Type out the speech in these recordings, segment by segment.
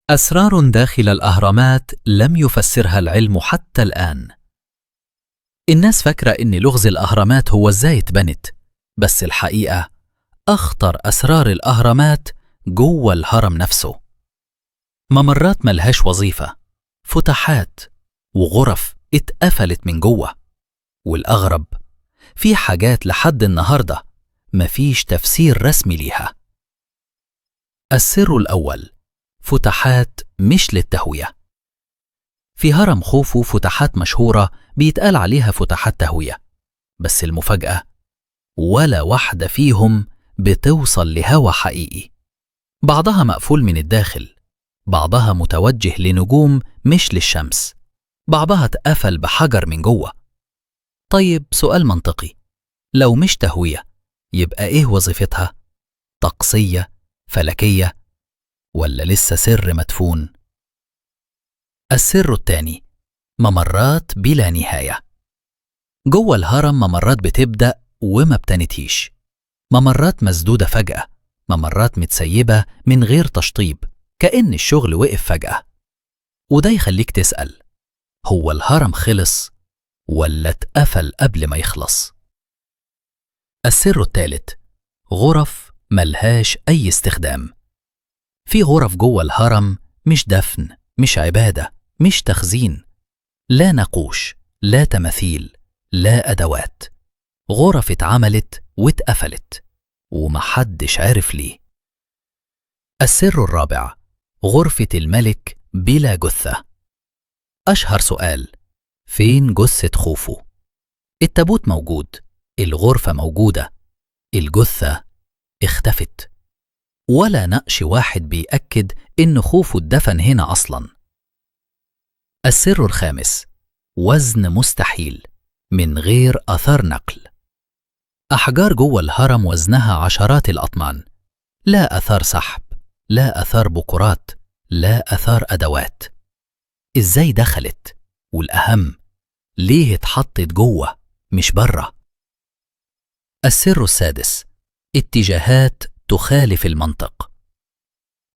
أسرار داخل الأهرامات لم يفسرها العلم حتى الآن. الناس فاكرة إن لغز الأهرامات هو إزاي اتبنت، بس الحقيقة أخطر أسرار الأهرامات جوه الهرم نفسه. ممرات ملهاش وظيفة، فتحات وغرف اتقفلت من جوه، والأغرب في حاجات لحد النهاردة مفيش تفسير رسمي ليها. السر الأول: فتحات مش للتهوية. في هرم خوفو فتحات مشهورة بيتقال عليها فتحات تهوية، بس المفاجأة ولا واحدة فيهم بتوصل لهوا حقيقي. بعضها مقفول من الداخل، بعضها متوجه لنجوم مش للشمس، بعضها اتقفل بحجر من جوه. طيب سؤال منطقي، لو مش تهوية يبقى ايه وظيفتها؟ طقسية؟ فلكية؟ ولا لسه سر مدفون؟ السر الثاني: ممرات بلا نهاية. جوه الهرم ممرات بتبدأ وما بتنتهيش، ممرات مسدودة فجأة، ممرات متسيبة من غير تشطيب، كأن الشغل وقف فجأة. وده يخليك تسأل، هو الهرم خلص ولا اتقفل قبل ما يخلص؟ السر الثالث: غرف ملهاش أي استخدام. في غرف جوه الهرم مش دفن، مش عبادة، مش تخزين، لا نقوش، لا تماثيل، لا أدوات. غرف اتعملت واتقفلت ومحدش عارف ليه. السر الرابع: غرفة الملك بلا جثة. أشهر سؤال: فين جثة خوفو؟ التابوت موجود، الغرفة موجودة، الجثة اختفت. ولا نقش واحد بيأكد إن خوفو اتدفن هنا أصلاً. السر الخامس: وزن مستحيل من غير أثار نقل. أحجار جوه الهرم وزنها عشرات الأطنان، لا أثار سحب، لا أثار بكرات، لا أثار أدوات. إزاي دخلت؟ والأهم، ليه اتحطت جوه مش بره؟ السر السادس: اتجاهات تخالف المنطق.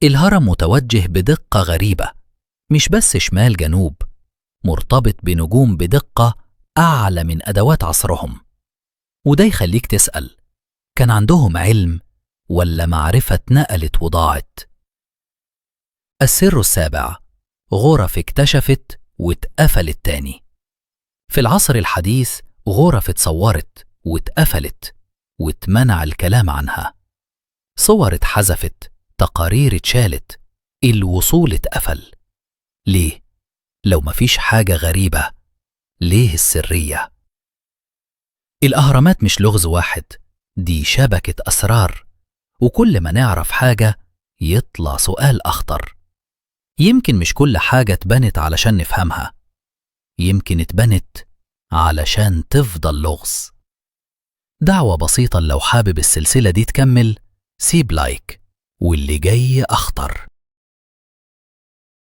الهرم متوجه بدقة غريبة، مش بس شمال جنوب، مرتبط بنجوم بدقة أعلى من أدوات عصرهم. وده يخليك تسأل، كان عندهم علم ولا معرفة اتنقلت وضاعت؟ السر السابع: غرف اكتشفت واتقفلت تاني. في العصر الحديث غرف اتصورت واتقفلت واتمنع الكلام عنها، صور اتحذفت، تقارير اتشالت، الوصول اتقفل. ليه؟ لو مفيش حاجة غريبة، ليه السرية؟ الأهرامات مش لغز واحد، دي شبكة أسرار، وكل ما نعرف حاجة يطلع سؤال أخطر. يمكن مش كل حاجة اتبنت علشان نفهمها، يمكن اتبنت علشان تفضل لغز. دعوة بسيطة، لو حابب السلسلة دي تكمل سيب لايك، واللي جاي أخطر.